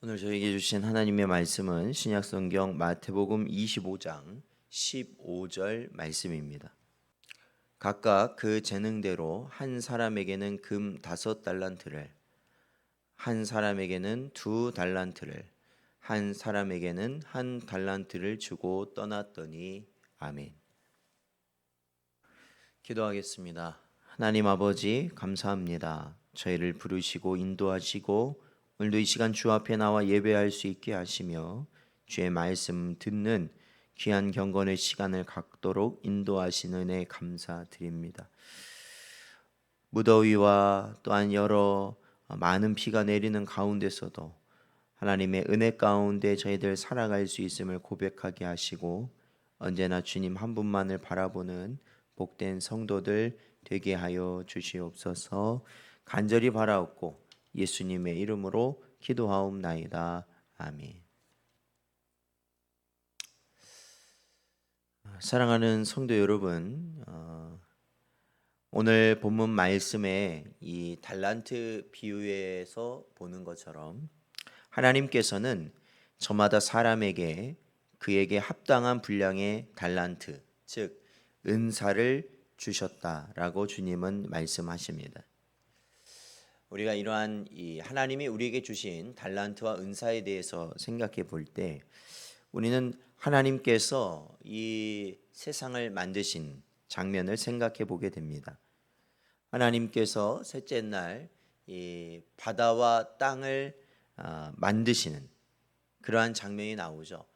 오늘 저에게 주신 하나님의 말씀은 신약성경 마태복음 25장 15절 말씀입니다. 각각 그 재능대로 한 사람에게는 금 5달란트를, 한 사람에게는 2달란트를, 한 사람에게는 1달란트를 주고 떠났더니 아멘. 기도하겠습니다. 하나님 아버지 감사합니다. 저희를 부르시고 인도하시고 오늘도 이 시간 주 앞에 나와 예배할 수 있게 하시며 주의 말씀 듣는 귀한 경건의 시간을 갖도록 인도하시는 은혜 감사드립니다. 무더위와 또한 여러 많은 비가 내리는 가운데서도 하나님의 은혜 가운데 저희들 살아갈 수 있음을 고백하게 하시고 언제나 주님 한 분만을 바라보는 복된 성도들 되게 하여 주시옵소서. 간절히 바라옵고 예수님의 이름으로 기도하옵나이다. 아멘. 사랑하는 성도 여러분, 오늘 본문 말씀에 이 달란트 비유에서 보는 것처럼 하나님께서는 저마다 사람에게 그에게 합당한 분량의 달란트, 즉 은사를 주셨다라고 주님은 말씀하십니다. 우리가 이러한 이 하나님이 우리에게 주신 달란트와 은사에 대해서 생각해 볼 때 우리는 하나님께서 이 세상을 만드신 장면을 생각해 보게 됩니다. 하나님께서 셋째 날 이 바다와 땅을 만드시는 그러한 장면이 나오죠.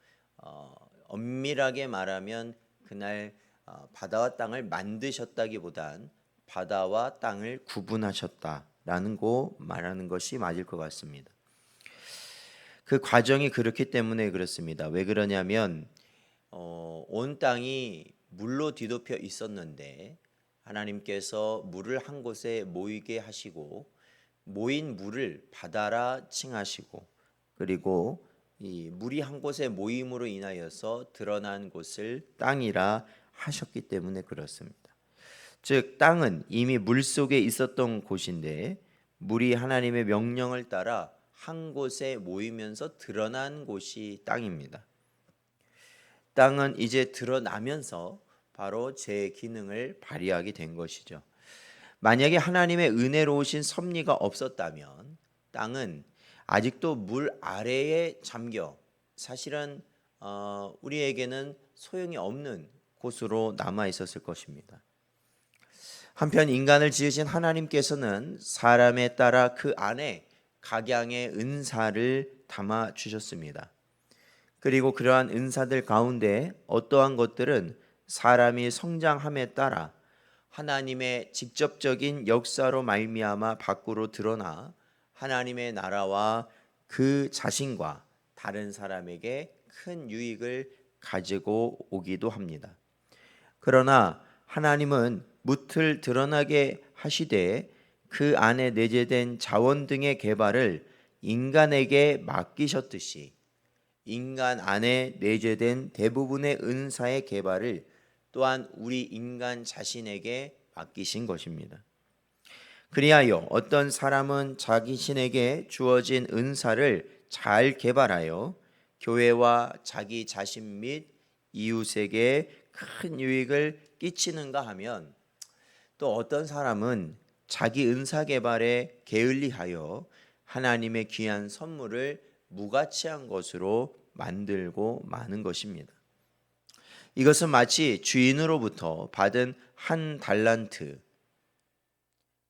엄밀하게 말하면 그날 바다와 땅을 만드셨다기보단 바다와 땅을 구분하셨다라는 거 말하는 것이 맞을 것 같습니다. 그 과정이 그렇기 때문에 그렇습니다. 왜 그러냐면 온 땅이 물로 뒤덮여 있었는데 하나님께서 물을 한 곳에 모이게 하시고 모인 물을 바다라 칭하시고 그리고 이 물이 한 곳에 모임으로 인하여서 드러난 곳을 땅이라 하셨기 때문에 그렇습니다. 즉 땅은 이미 물 속에 있었던 곳인데 물이 하나님의 명령을 따라 한 곳에 모이면서 드러난 곳이 땅입니다. 땅은 이제 드러나면서 바로 제 기능을 발휘하게 된 것이죠. 만약에 하나님의 은혜로우신 섭리가 없었다면 땅은 아직도 물 아래에 잠겨 사실은 우리에게는 소용이 없는 곳으로 남아 있었을 것입니다. 한편 인간을 지으신 하나님께서는 사람에 따라 그 안에 각양의 은사를 담아 주셨습니다. 그리고 그러한 은사들 가운데 어떠한 것들은 사람이 성장함에 따라 하나님의 직접적인 역사로 말미암아 밖으로 드러나 하나님의 나라와 그 자신과 다른 사람에게 큰 유익을 가지고 오기도 합니다. 그러나 하나님은 무틀 드러나게 하시되 그 안에 내재된 자원 등의 개발을 인간에게 맡기셨듯이 인간 안에 내재된 대부분의 은사의 개발을 또한 우리 인간 자신에게 맡기신 것입니다. 그리하여 어떤 사람은 자신에게 주어진 은사를 잘 개발하여 교회와 자기 자신 및 이웃에게 큰 유익을 끼치는가 하면 또 어떤 사람은 자기 은사 개발에 게을리하여 하나님의 귀한 선물을 무가치한 것으로 만들고 마는 것입니다. 이것은 마치 주인으로부터 받은 1달란트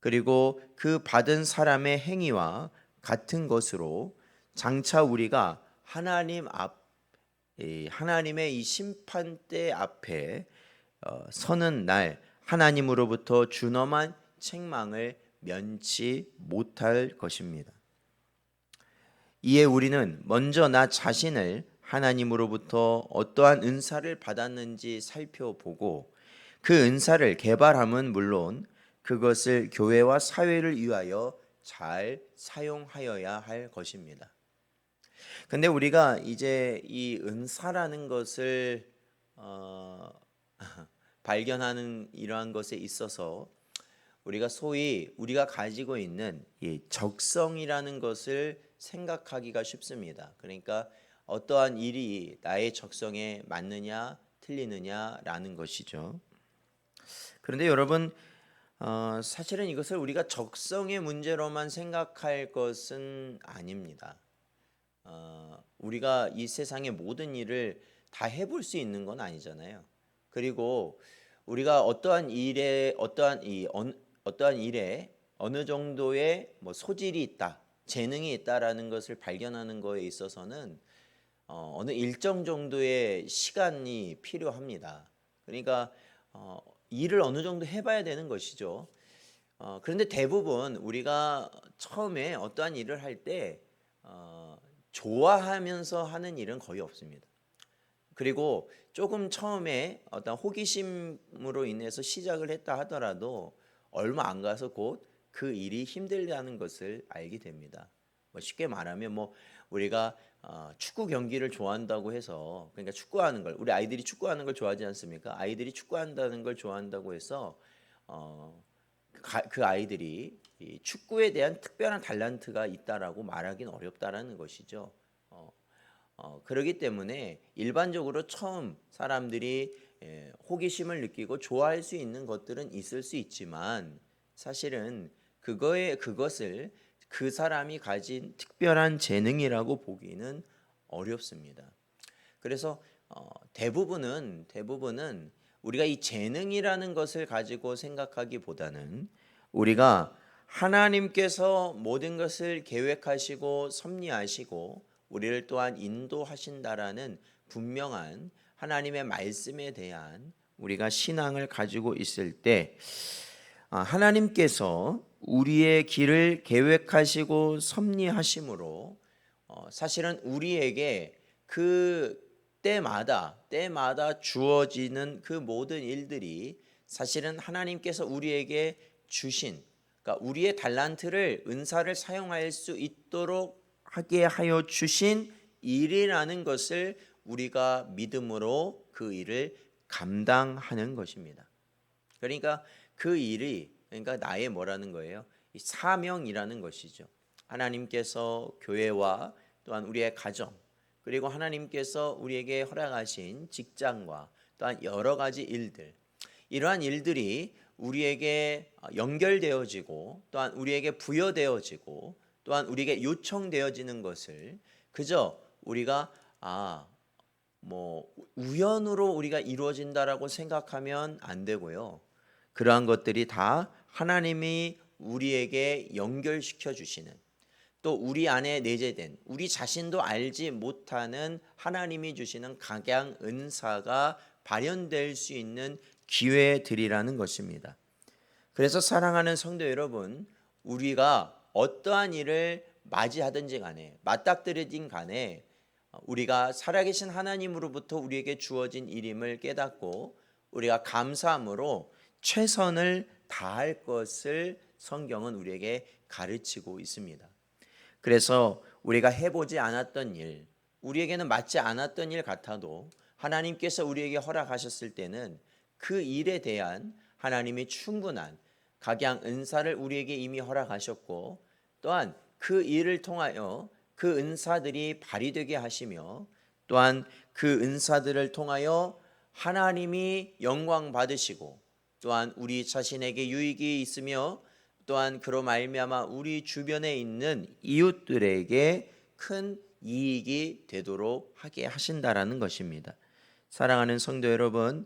그리고 그 받은 사람의 행위와 같은 것으로 장차 우리가 하나님의 이 심판대 앞에 서는 날 하나님으로부터 준엄한 책망을 면치 못할 것입니다. 이에 우리는 먼저 나 자신을 하나님으로부터 어떠한 은사를 받았는지 살펴보고 그 은사를 개발함은 물론 그것을 교회와 사회를 위하여 잘 사용하여야 할 것입니다. 근데 우리가 이제 이 은사라는 것을 발견하는 이러한 것에 있어서 우리가 소위 우리가 가지고 있는 이 적성이라는 것을 생각하기가 쉽습니다. 그러니까 어떠한 일이 나의 적성에 맞느냐 틀리느냐라는 것이죠. 그런데 여러분, 사실은 이것을 우리가 적성의 문제로만 생각할 것은 아닙니다. 우리가 이 세상의 모든 일을 다 해볼 수 있는 건 아니잖아요. 그리고 우리가 어떠한 일에 어느 정도의 뭐 소질이 있다, 재능이 있다라는 것을 발견하는 거에 있어서는 어느 일정 정도의 시간이 필요합니다. 그러니까 일을 어느 정도 해봐야 되는 것이죠. 그런데 대부분 우리가 처음에 어떠한 일을 할 때 좋아하면서 하는 일은 거의 없습니다. 그리고 조금 처음에 어떤 호기심으로 인해서 시작을 했다 하더라도 얼마 안 가서 곧 그 일이 힘들다는 것을 알게 됩니다. 뭐 쉽게 말하면 뭐 우리가 축구 경기를 좋아한다고 해서, 그러니까 축구하는 걸, 우리 아이들이 축구하는 걸 좋아하지 않습니까? 아이들이 축구한다는 걸 좋아한다고 해서 그 아이들이 이 축구에 대한 특별한 달란트가 있다라고 말하기는 어렵다라는 것이죠. 그렇기 때문에 일반적으로 처음 사람들이 호기심을 느끼고 좋아할 수 있는 것들은 있을 수 있지만, 사실은 그것을 그 사람이 가진 특별한 재능이라고 보기는 어렵습니다. 그래서 대부분은 우리가 이 재능이라는 것을 가지고 생각하기보다는 우리가 하나님께서 모든 것을 계획하시고 섭리하시고 우리를 또한 인도하신다라는 분명한 하나님의 말씀에 대한 우리가 신앙을 가지고 있을 때, 하나님께서 우리의 길을 계획하시고 섭리하심으로 사실은 우리에게 그 때마다 주어지는 그 모든 일들이 사실은 하나님께서 우리에게 주신, 그러니까 우리의 달란트를, 은사를 사용할 수 있도록 하게 하여 주신 일이라는 것을 우리가 믿음으로 그 일을 감당하는 것입니다. 그러니까 그 일이, 그러니까 나의 뭐라는 거예요? 이 사명이라는 것이죠. 하나님께서 교회와 또한 우리의 가정, 그리고 하나님께서 우리에게 허락하신 직장과 또한 여러 가지 일들, 이러한 일들이 우리에게 연결되어지고 또한 우리에게 부여되어지고 또한 우리에게 요청되어지는 것을 그저 우리가 뭐 우연으로 우리가 이루어진다라고 생각하면 안 되고요. 그러한 것들이 다 하나님이 우리에게 연결시켜 주시는, 또 우리 안에 내재된 우리 자신도 알지 못하는 하나님이 주시는 각양 은사가 발현될 수 있는 기회들이라는 것입니다. 그래서 사랑하는 성도 여러분, 우리가 어떠한 일을 맞이하든지 간에, 맞닥뜨리든 간에 우리가 살아계신 하나님으로부터 우리에게 주어진 일임을 깨닫고 우리가 감사함으로 최선을 다할 것을 성경은 우리에게 가르치고 있습니다. 그래서 우리가 해보지 않았던 일, 우리에게는 맞지 않았던 일 같아도 하나님께서 우리에게 허락하셨을 때는 그 일에 대한 하나님의 충분한 각양 은사를 우리에게 이미 허락하셨고, 또한 그 일을 통하여 그 은사들이 발휘되게 하시며, 또한 그 은사들을 통하여 하나님이 영광 받으시고 또한 우리 자신에게 유익이 있으며 또한 그로 말미암아 우리 주변에 있는 이웃들에게 큰 이익이 되도록 하게 하신다라는 것입니다. 사랑하는 성도 여러분,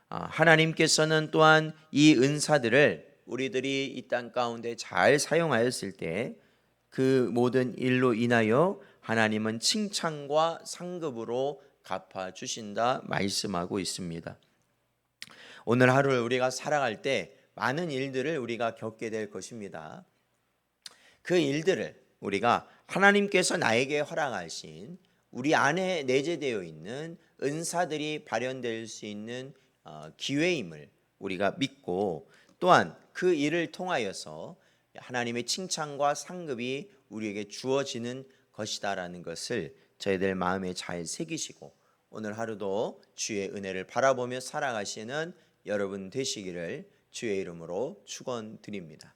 하나님께서는 또한 이 은사들을 우리들이 이 땅 가운데 잘 사용하였을 때 그 모든 일로 인하여 하나님은 칭찬과 상급으로 갚아 주신다 말씀하고 있습니다. 오늘 하루를 우리가 살아갈 때 많은 일들을 우리가 겪게 될 것입니다. 그 일들을 우리가 하나님께서 나에게 허락하신 우리 안에 내재되어 있는 은사들이 발현될 수 있는 기회임을 우리가 믿고, 또한 그 일을 통하여서 하나님의 칭찬과 상급이 우리에게 주어지는 것이다라는 것을 저희들 마음에 잘 새기시고 오늘 하루도 주의 은혜를 바라보며 살아가시는 여러분 되시기를 주의 이름으로 축원드립니다.